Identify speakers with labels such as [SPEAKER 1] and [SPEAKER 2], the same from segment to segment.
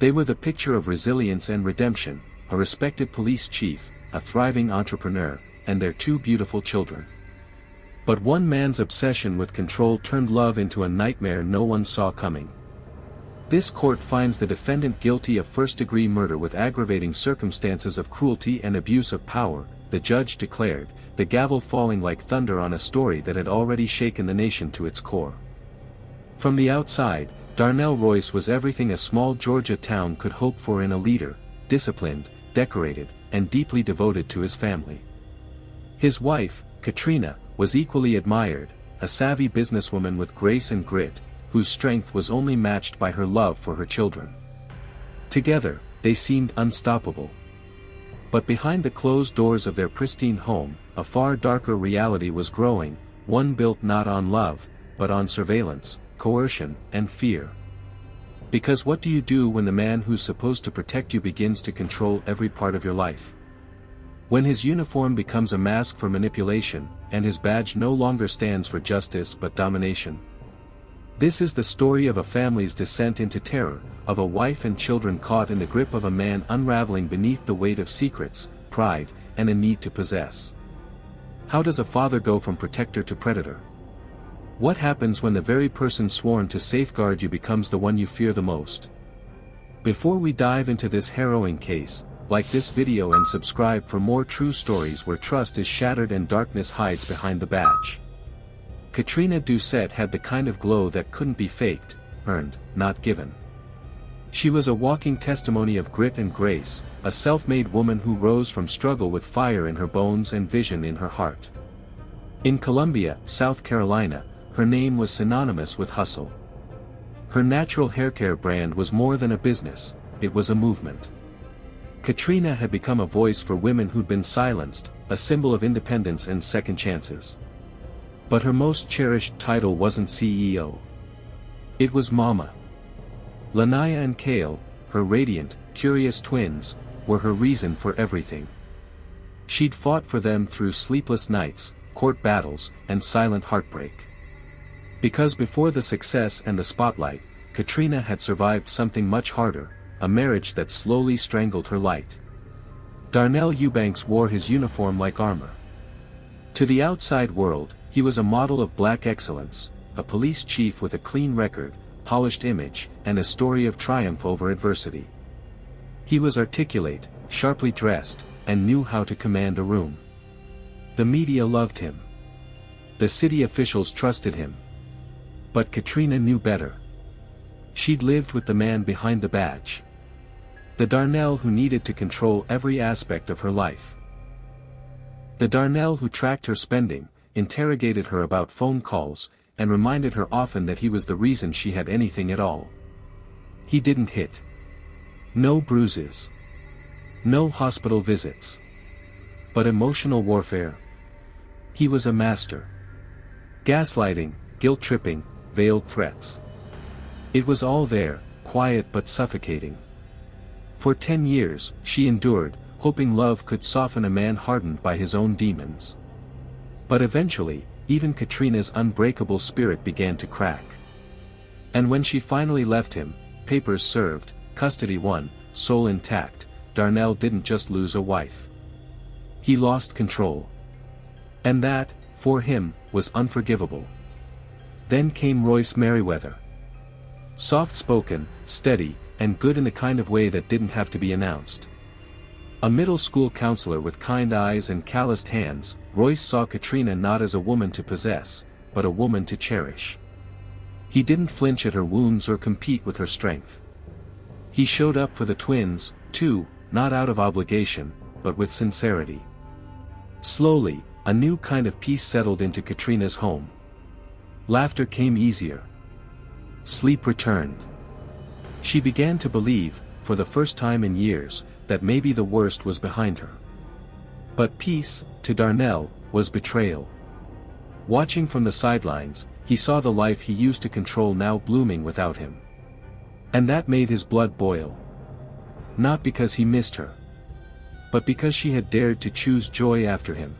[SPEAKER 1] They were the picture of resilience and redemption, a respected police chief, a thriving entrepreneur, and their two beautiful children. But one man's obsession with control turned love into a nightmare no one saw coming. This court finds the defendant guilty of first-degree murder with aggravating circumstances of cruelty and abuse of power, the judge declared, the gavel falling like thunder on a story that had already shaken the nation to its core. From the outside, Darnell Royce was everything a small Georgia town could hope for in a leader, disciplined, decorated, and deeply devoted to his family. His wife, Katrina, was equally admired, a savvy businesswoman with grace and grit, whose strength was only matched by her love for her children. Together, they seemed unstoppable. But behind the closed doors of their pristine home, a far darker reality was growing, one built not on love, but on surveillance, coercion, and fear. Because what do you do when the man who's supposed to protect you begins to control every part of your life? When his uniform becomes a mask for manipulation, and his badge no longer stands for justice but domination? This is the story of a family's descent into terror, of a wife and children caught in the grip of a man unraveling beneath the weight of secrets, pride, and a need to possess. How does a father go from protector to predator? What happens when the very person sworn to safeguard you becomes the one you fear the most? Before we dive into this harrowing case, like this video and subscribe for more true stories where trust is shattered and darkness hides behind the badge. Katrina Doucette had the kind of glow that couldn't be faked, earned, not given. She was a walking testimony of grit and grace, a self-made woman who rose from struggle with fire in her bones and vision in her heart. In Columbia, South Carolina, her name was synonymous with hustle. Her natural haircare brand was more than a business, it was a movement. Katrina had become a voice for women who'd been silenced, a symbol of independence and second chances. But her most cherished title wasn't CEO. It was Mama. Lanaya and Kale, her radiant, curious twins, were her reason for everything. She'd fought for them through sleepless nights, court battles, and silent heartbreak. Because before the success and the spotlight, Katrina had survived something much harder, a marriage that slowly strangled her light. Darnell Eubanks wore his uniform like armor. To the outside world, he was a model of black excellence, a police chief with a clean record, polished image, and a story of triumph over adversity. He was articulate, sharply dressed, and knew how to command a room. The media loved him. The city officials trusted him. But Katrina knew better. She'd lived with the man behind the badge. The Darnell who needed to control every aspect of her life. The Darnell who tracked her spending, interrogated her about phone calls, and reminded her often that he was the reason she had anything at all. He didn't hit. No bruises. No hospital visits. But emotional warfare. He was a master. Gaslighting, guilt-tripping, veiled threats. It was all there, quiet but suffocating. For 10 years, she endured, hoping love could soften a man hardened by his own demons. But eventually, even Katrina's unbreakable spirit began to crack. And when she finally left him, papers served, custody won, soul intact, Darnell didn't just lose a wife. He lost control. And that, for him, was unforgivable. Then came Royce Merriweather. Soft-spoken, steady, and good in the kind of way that didn't have to be announced. A middle school counselor with kind eyes and calloused hands, Royce saw Katrina not as a woman to possess, but a woman to cherish. He didn't flinch at her wounds or compete with her strength. He showed up for the twins, too, not out of obligation, but with sincerity. Slowly, a new kind of peace settled into Katrina's home. Laughter came easier. Sleep returned. She began to believe, for the first time in years, that maybe the worst was behind her. But peace, to Darnell, was betrayal. Watching from the sidelines, he saw the life he used to control now blooming without him. And that made his blood boil. Not because he missed her. But because she had dared to choose joy after him.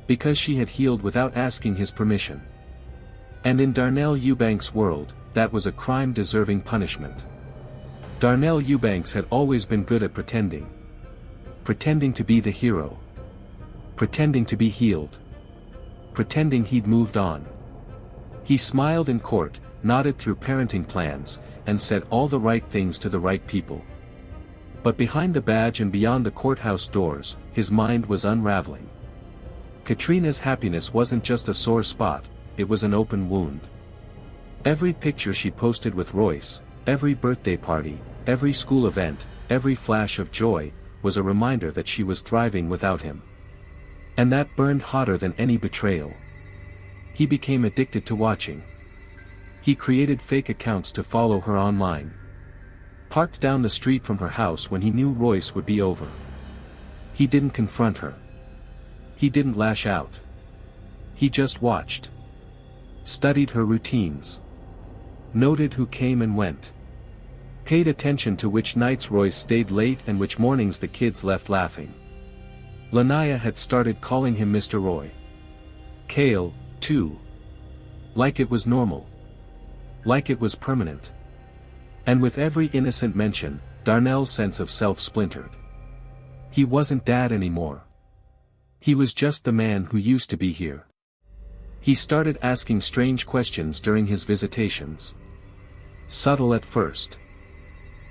[SPEAKER 1] Because she had healed without asking his permission. And in Darnell Eubanks' world, that was a crime deserving punishment. Darnell Eubanks had always been good at pretending. Pretending to be the hero. Pretending to be healed. Pretending he'd moved on. He smiled in court, nodded through parenting plans, and said all the right things to the right people. But behind the badge and beyond the courthouse doors, his mind was unraveling. Katrina's happiness wasn't just a sore spot, it was an open wound. Every picture she posted with Royce, every birthday party, every school event, every flash of joy, was a reminder that she was thriving without him. And that burned hotter than any betrayal. He became addicted to watching. He created fake accounts to follow her online. Parked down the street from her house when he knew Royce would be over. He didn't confront her. He didn't lash out. He just watched. Studied her routines. Noted who came and went. Paid attention to which nights Royce stayed late and which mornings the kids left laughing. Lanaya had started calling him Mr. Roy. Kale, too. Like it was normal. Like it was permanent. And with every innocent mention, Darnell's sense of self splintered. He wasn't Dad anymore. He was just the man who used to be here. He started asking strange questions during his visitations. Subtle at first.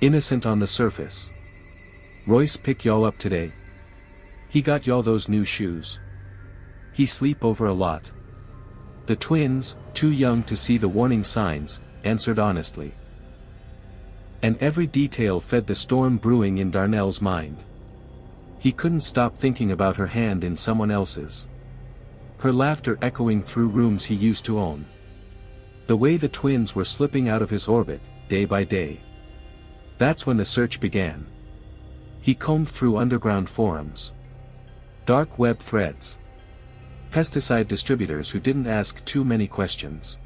[SPEAKER 1] Innocent on the surface. Royce pick y'all up today? He got y'all those new shoes? He sleep over a lot? The twins, too young to see the warning signs, answered honestly. And every detail fed the storm brewing in Darnell's mind. He couldn't stop thinking about her hand in someone else's. Her laughter echoing through rooms he used to own. The way the twins were slipping out of his orbit, day by day. That's when the search began. He combed through underground forums. Dark web threads. Pesticide distributors who didn't ask too many questions.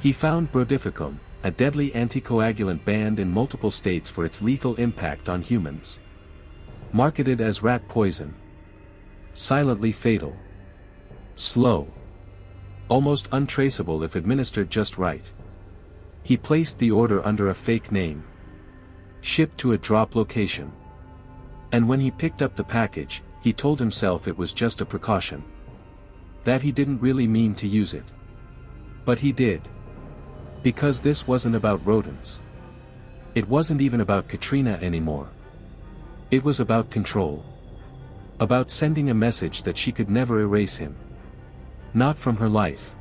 [SPEAKER 1] He found Brodificum, a deadly anticoagulant banned in multiple states for its lethal impact on humans. Marketed as rat poison. Silently fatal. Slow. Almost untraceable if administered just right. He placed the order under a fake name. Shipped to a drop location. And when he picked up the package, he told himself it was just a precaution. That he didn't really mean to use it. But he did. Because this wasn't about rodents. It wasn't even about Katrina anymore. It was about control. About sending a message that she could never erase him. Not from her life.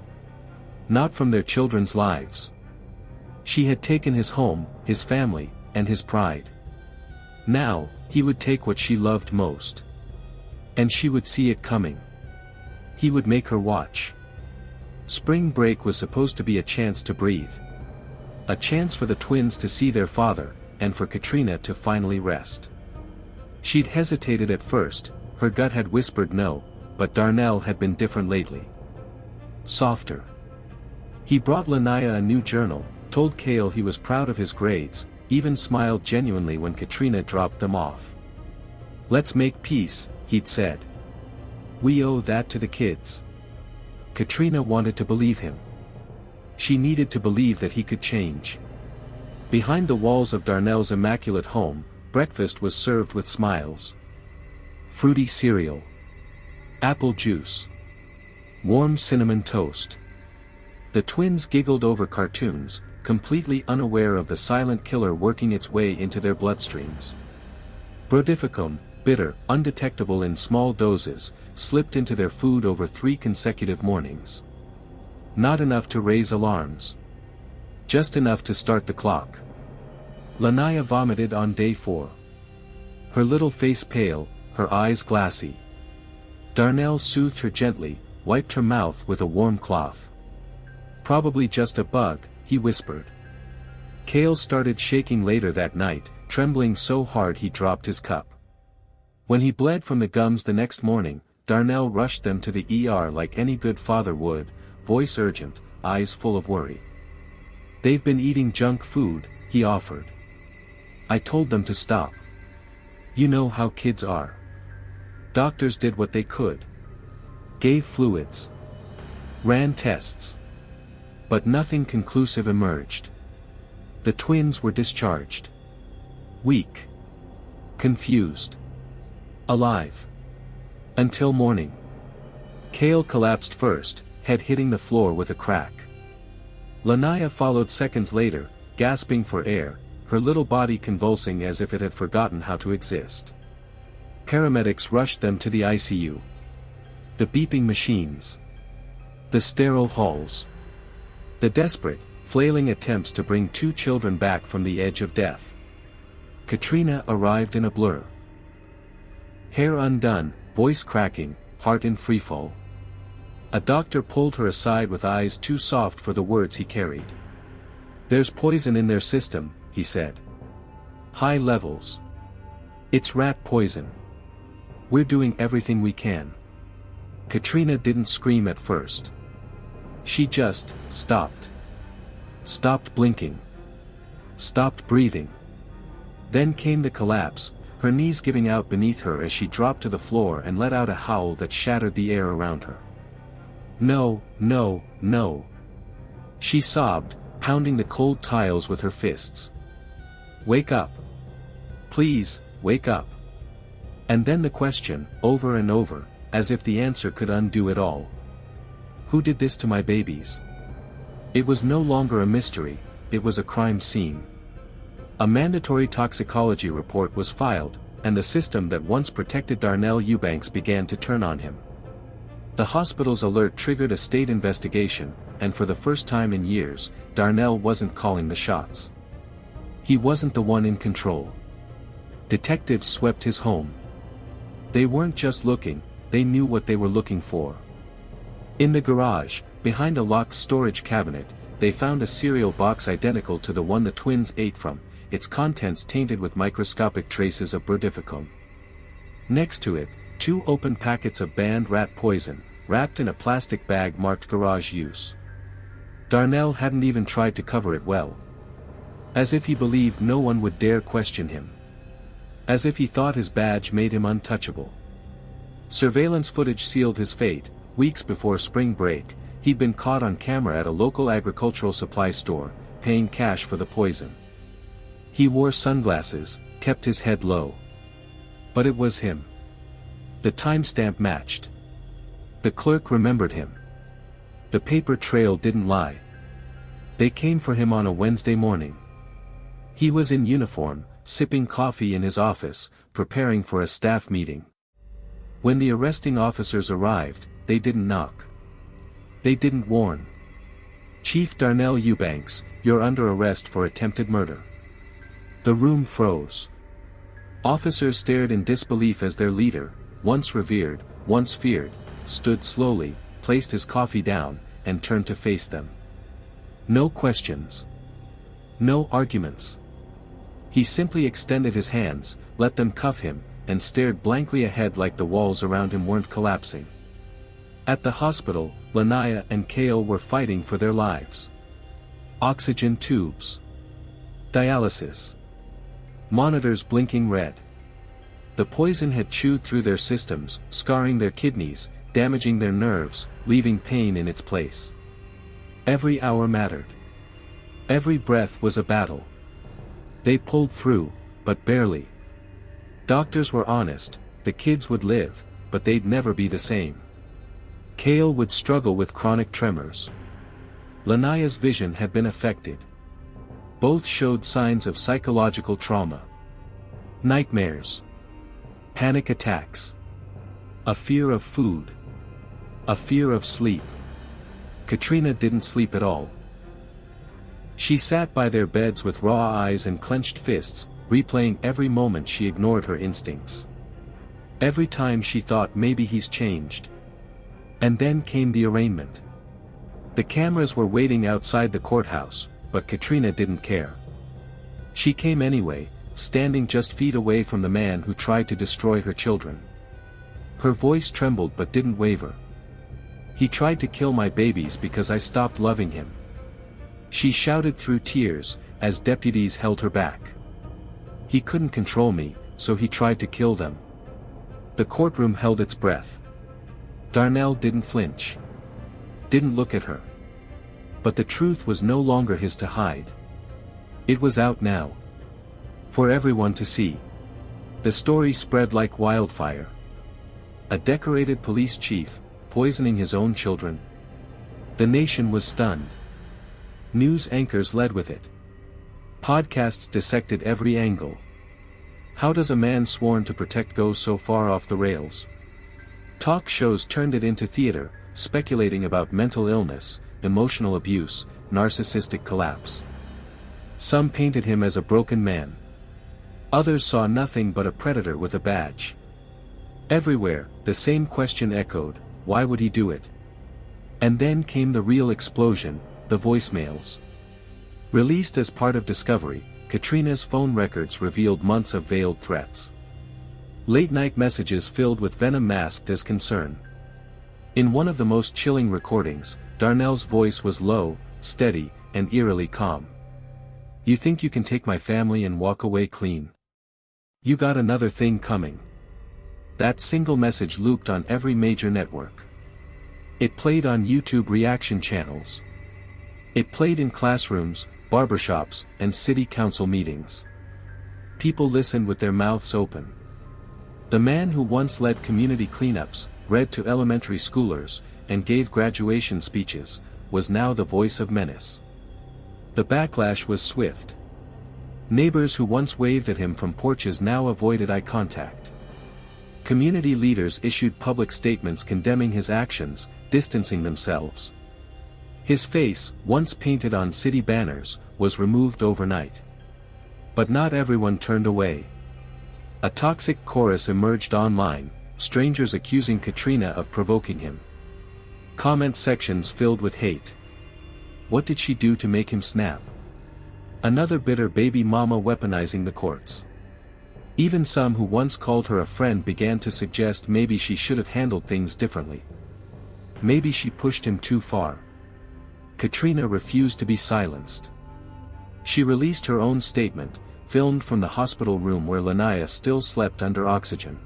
[SPEAKER 1] Not from their children's lives. She had taken his home, his family, and his pride. Now, he would take what she loved most. And she would see it coming. He would make her watch. Spring break was supposed to be a chance to breathe. A chance for the twins to see their father, and for Katrina to finally rest. She'd hesitated at first, her gut had whispered no, but Darnell had been different lately. Softer. He brought Lanaya a new journal, told Kale he was proud of his grades, even smiled genuinely when Katrina dropped them off. Let's make peace, he'd said. We owe that to the kids. Katrina wanted to believe him. She needed to believe that he could change. Behind the walls of Darnell's immaculate home, breakfast was served with smiles. Fruity cereal. Apple juice. Warm cinnamon toast. The twins giggled over cartoons, completely unaware of the silent killer working its way into their bloodstreams. Brodificum, bitter, undetectable in small doses, slipped into their food over 3 consecutive mornings. Not enough to raise alarms. Just enough to start the clock. Lanaya vomited on day 4. Her little face pale, her eyes glassy. Darnell soothed her gently, wiped her mouth with a warm cloth. Probably just a bug, he whispered. Kale started shaking later that night, trembling so hard he dropped his cup. When he bled from the gums the next morning, Darnell rushed them to the ER like any good father would, voice urgent, eyes full of worry. They've been eating junk food, he offered. I told them to stop. You know how kids are. Doctors did what they could. Gave fluids. Ran tests. But nothing conclusive emerged. The twins were discharged. Weak. Confused. Alive. Until morning. Cale collapsed first, head hitting the floor with a crack. Lanaya followed seconds later, gasping for air, her little body convulsing as if it had forgotten how to exist. Paramedics rushed them to the ICU. The beeping machines. The sterile halls. The desperate, flailing attempts to bring two children back from the edge of death. Katrina arrived in a blur. Hair undone, voice cracking, heart in freefall. A doctor pulled her aside with eyes too soft for the words he carried. "There's poison in their system," he said. "High levels. It's rat poison. We're doing everything we can." Katrina didn't scream at first. She just stopped. Stopped blinking. Stopped breathing. Then came the collapse, her knees giving out beneath her as she dropped to the floor and let out a howl that shattered the air around her. "No, no, no." She sobbed, pounding the cold tiles with her fists. "Wake up. Please, wake up." And then the question, over and over, as if the answer could undo it all. Who did this to my babies? It was no longer a mystery, it was a crime scene. A mandatory toxicology report was filed, and the system that once protected Darnell Eubanks began to turn on him. The hospital's alert triggered a state investigation, and for the first time in years, Darnell wasn't calling the shots. He wasn't the one in control. Detectives swept his home. They weren't just looking, they knew what they were looking for. In the garage, behind a locked storage cabinet, they found a cereal box identical to the one the twins ate from, its contents tainted with microscopic traces of burdificum. Next to it, 2 open packets of banned rat poison, wrapped in a plastic bag marked garage use. Darnell hadn't even tried to cover it well. As if he believed no one would dare question him. As if he thought his badge made him untouchable. Surveillance footage sealed his fate. Weeks before spring break, he'd been caught on camera at a local agricultural supply store, paying cash for the poison. He wore sunglasses, kept his head low. But it was him. The timestamp matched. The clerk remembered him. The paper trail didn't lie. They came for him on a Wednesday morning. He was in uniform, sipping coffee in his office, preparing for a staff meeting. When the arresting officers arrived, they didn't knock. They didn't warn. "Chief Darnell Eubanks, you're under arrest for attempted murder." The room froze. Officers stared in disbelief as their leader, once revered, once feared, stood slowly, placed his coffee down, and turned to face them. No questions. No arguments. He simply extended his hands, let them cuff him, and stared blankly ahead like the walls around him weren't collapsing. At the hospital, Lanaya and Cale were fighting for their lives. Oxygen tubes. Dialysis. Monitors blinking red. The poison had chewed through their systems, scarring their kidneys, damaging their nerves, leaving pain in its place. Every hour mattered. Every breath was a battle. They pulled through, but barely. Doctors were honest, the kids would live, but they'd never be the same. Cale would struggle with chronic tremors. Lanaya's vision had been affected. Both showed signs of psychological trauma. Nightmares. Panic attacks. A fear of food. A fear of sleep. Katrina didn't sleep at all. She sat by their beds with raw eyes and clenched fists, replaying every moment she ignored her instincts. Every time she thought maybe he's changed. And then came the arraignment. The cameras were waiting outside the courthouse, but Katrina didn't care. She came anyway, standing just feet away from the man who tried to destroy her children. Her voice trembled but didn't waver. "He tried to kill my babies because I stopped loving him." She shouted through tears, as deputies held her back. "He couldn't control me, so he tried to kill them." The courtroom held its breath. Darnell didn't flinch. Didn't look at her. But the truth was no longer his to hide. It was out now. For everyone to see. The story spread like wildfire. A decorated police chief, poisoning his own children. The nation was stunned. News anchors led with it. Podcasts dissected every angle. How does a man sworn to protect go so far off the rails? Talk shows turned it into theater, speculating about mental illness, emotional abuse, narcissistic collapse. Some painted him as a broken man. Others saw nothing but a predator with a badge. Everywhere, the same question echoed, why would he do it? And then came the real explosion, the voicemails. Released as part of Discovery, Katrina's phone records revealed months of veiled threats. Late-night messages filled with venom masked as concern. In one of the most chilling recordings, Darnell's voice was low, steady, and eerily calm. You think you can take my family and walk away clean? You got another thing coming. That single message looped on every major network. It played on YouTube reaction channels. It played in classrooms, barbershops, and city council meetings. People listened with their mouths open. The man who once led community cleanups, read to elementary schoolers, and gave graduation speeches, was now the voice of menace. The backlash was swift. Neighbors who once waved at him from porches now avoided eye contact. Community leaders issued public statements condemning his actions, distancing themselves. His face, once painted on city banners, was removed overnight. But not everyone turned away. A toxic chorus emerged online, strangers accusing Katrina of provoking him. Comment sections filled with hate. What did she do to make him snap? Another bitter baby mama weaponizing the courts. Even some who once called her a friend began to suggest maybe she should have handled things differently. Maybe she pushed him too far. Katrina refused to be silenced. She released her own statement, filmed from the hospital room where Lanaya still slept under oxygen.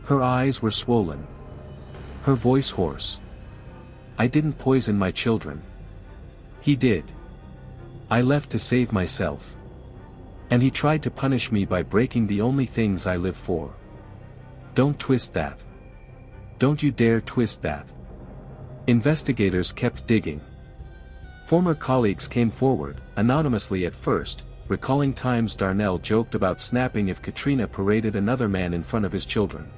[SPEAKER 1] Her eyes were swollen. Her voice hoarse. I didn't poison my children. He did. I left to save myself. And he tried to punish me by breaking the only things I live for. Don't twist that. Don't you dare twist that. Investigators kept digging. Former colleagues came forward, anonymously at first, recalling times Darnell joked about snapping if Katrina paraded another man in front of his children.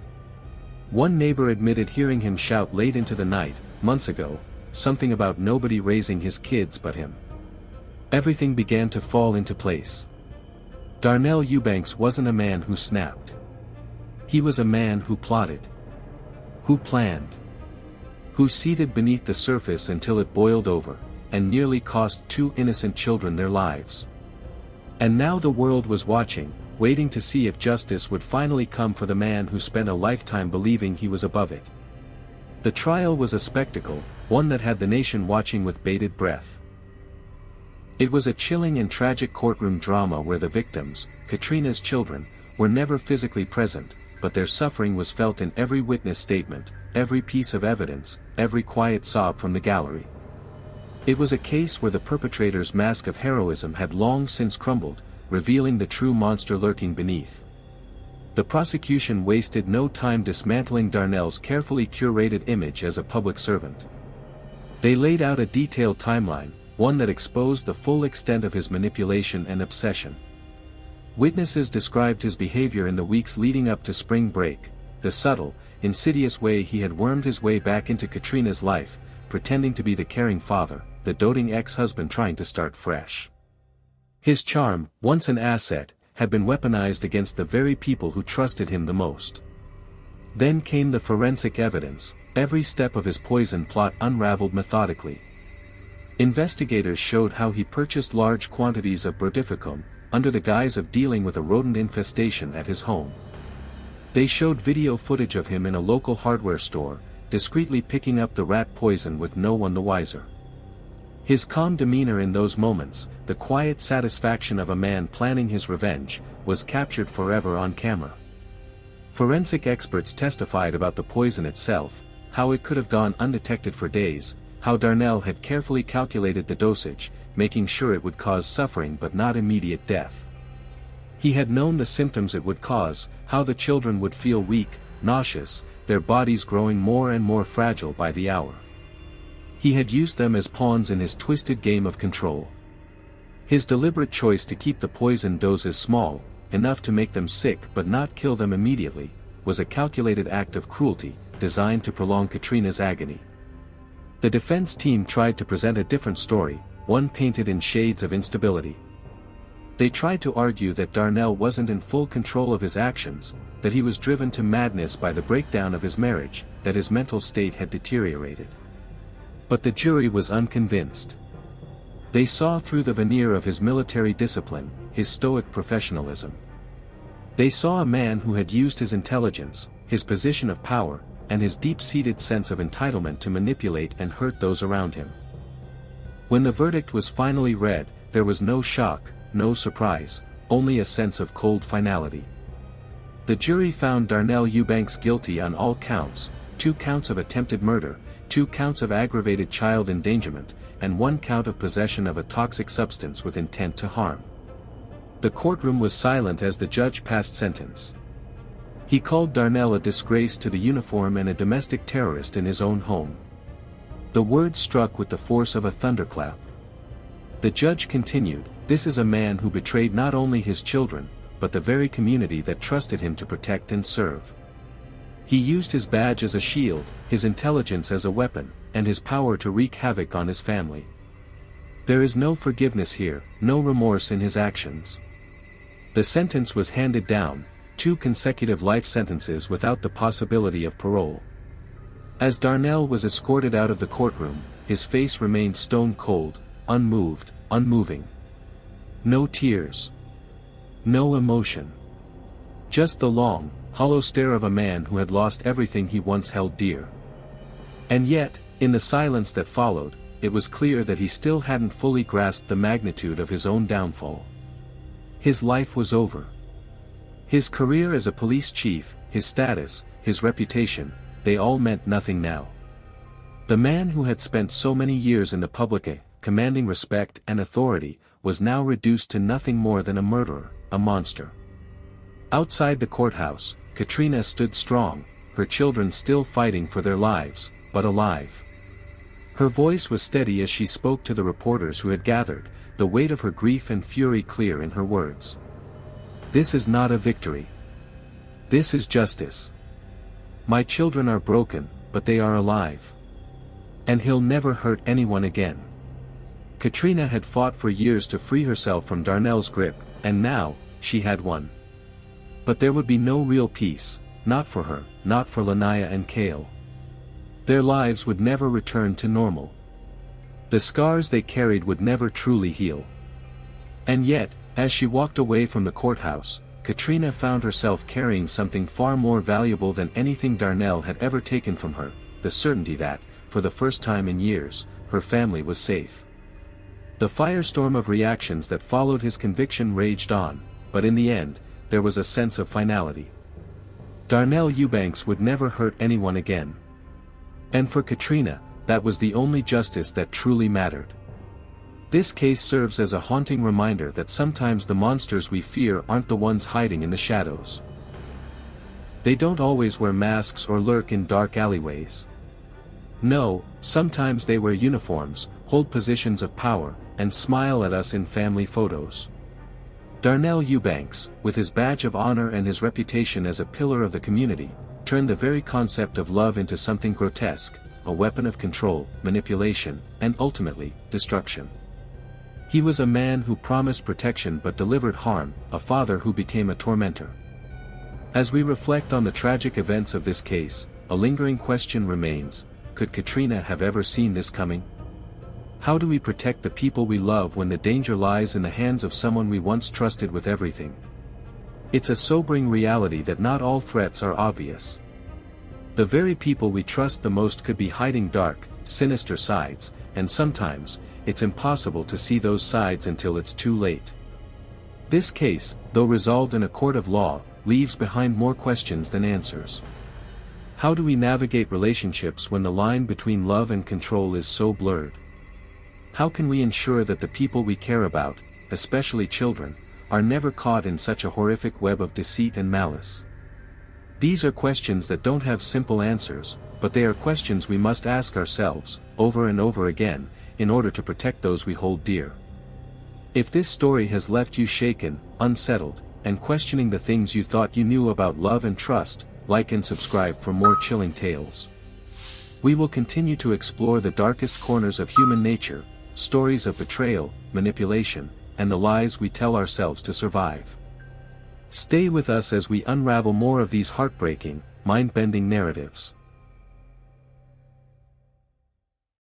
[SPEAKER 1] One neighbor admitted hearing him shout late into the night, months ago, something about nobody raising his kids but him. Everything began to fall into place. Darnell Eubanks wasn't a man who snapped. He was a man who plotted. Who planned. Who seethed beneath the surface until it boiled over, and nearly cost 2 innocent children their lives. And now the world was watching, waiting to see if justice would finally come for the man who spent a lifetime believing he was above it. The trial was a spectacle, one that had the nation watching with bated breath. It was a chilling and tragic courtroom drama where the victims, Katrina's children, were never physically present, but their suffering was felt in every witness statement, every piece of evidence, every quiet sob from the gallery. It was a case where the perpetrator's mask of heroism had long since crumbled, revealing the true monster lurking beneath. The prosecution wasted no time dismantling Darnell's carefully curated image as a public servant. They laid out a detailed timeline, one that exposed the full extent of his manipulation and obsession. Witnesses described his behavior in the weeks leading up to spring break, the subtle, insidious way he had wormed his way back into Katrina's life, pretending to be the caring father, the doting ex-husband trying to start fresh. His charm, once an asset, had been weaponized against the very people who trusted him the most. Then came the forensic evidence, every step of his poison plot unraveled methodically. Investigators showed how he purchased large quantities of brodifacoum, under the guise of dealing with a rodent infestation at his home. They showed video footage of him in a local hardware store, discreetly picking up the rat poison with no one the wiser. His calm demeanor in those moments, the quiet satisfaction of a man planning his revenge, was captured forever on camera. Forensic experts testified about the poison itself, how it could have gone undetected for days, how Darnell had carefully calculated the dosage, making sure it would cause suffering but not immediate death. He had known the symptoms it would cause, how the children would feel weak, nauseous, their bodies growing more and more fragile by the hour. He had used them as pawns in his twisted game of control. His deliberate choice to keep the poison doses small, enough to make them sick but not kill them immediately, was a calculated act of cruelty, designed to prolong Katrina's agony. The defense team tried to present a different story, one painted in shades of instability. They tried to argue that Darnell wasn't in full control of his actions, that he was driven to madness by the breakdown of his marriage, that his mental state had deteriorated. But the jury was unconvinced. They saw through the veneer of his military discipline, his stoic professionalism. They saw a man who had used his intelligence, his position of power, and his deep-seated sense of entitlement to manipulate and hurt those around him. When the verdict was finally read, there was no shock, no surprise, only a sense of cold finality. The jury found Darnell Eubanks guilty on all counts, 2 counts of attempted murder, 2 counts of aggravated child endangerment, and 1 count of possession of a toxic substance with intent to harm. The courtroom was silent as the judge passed sentence. He called Darnell a disgrace to the uniform and a domestic terrorist in his own home. The words struck with the force of a thunderclap. The judge continued, "This is a man who betrayed not only his children, but the very community that trusted him to protect and serve. He used his badge as a shield, his intelligence as a weapon, and his power to wreak havoc on his family. There is no forgiveness here, no remorse in his actions." The sentence was handed down, 2 consecutive life sentences without the possibility of parole. As Darnell was escorted out of the courtroom, his face remained stone cold, unmoved, unmoving. No tears. No emotion. Just the long, hollow stare of a man who had lost everything he once held dear. And yet, in the silence that followed, it was clear that he still hadn't fully grasped the magnitude of his own downfall. His life was over. His career as a police chief, his status, his reputation, they all meant nothing now. The man who had spent so many years in the public eye, commanding respect and authority, was now reduced to nothing more than a murderer, a monster. Outside the courthouse, Katrina stood strong, her children still fighting for their lives, but alive. Her voice was steady as she spoke to the reporters who had gathered, the weight of her grief and fury clear in her words. "This is not a victory. This is justice. My children are broken, but they are alive. And he'll never hurt anyone again." Katrina had fought for years to free herself from Darnell's grip, and now, she had won. But there would be no real peace, not for her, not for Lanaya and Cale. Their lives would never return to normal. The scars they carried would never truly heal. And yet, as she walked away from the courthouse, Katrina found herself carrying something far more valuable than anything Darnell had ever taken from her, the certainty that, for the first time in years, her family was safe. The firestorm of reactions that followed his conviction raged on, but in the end, there was a sense of finality. Darnell Eubanks would never hurt anyone again. And for Katrina, that was the only justice that truly mattered. This case serves as a haunting reminder that sometimes the monsters we fear aren't the ones hiding in the shadows. They don't always wear masks or lurk in dark alleyways. No, sometimes they wear uniforms, hold positions of power, and smile at us in family photos. Darnell Eubanks, with his badge of honor and his reputation as a pillar of the community, turned the very concept of love into something grotesque, a weapon of control, manipulation, and ultimately, destruction. He was a man who promised protection but delivered harm, a father who became a tormentor. As we reflect on the tragic events of this case, a lingering question remains: could Katrina have ever seen this coming? How do we protect the people we love when the danger lies in the hands of someone we once trusted with everything? It's a sobering reality that not all threats are obvious. The very people we trust the most could be hiding dark, sinister sides, and sometimes, it's impossible to see those sides until it's too late. This case, though resolved in a court of law, leaves behind more questions than answers. How do we navigate relationships when the line between love and control is so blurred? How can we ensure that the people we care about, especially children, are never caught in such a horrific web of deceit and malice? These are questions that don't have simple answers, but they are questions we must ask ourselves, over and over again, in order to protect those we hold dear. If this story has left you shaken, unsettled, and questioning the things you thought you knew about love and trust, like and subscribe for more chilling tales. We will continue to explore the darkest corners of human nature, stories of betrayal, manipulation, and the lies we tell ourselves to survive. Stay with us as we unravel more of these heartbreaking, mind-bending narratives.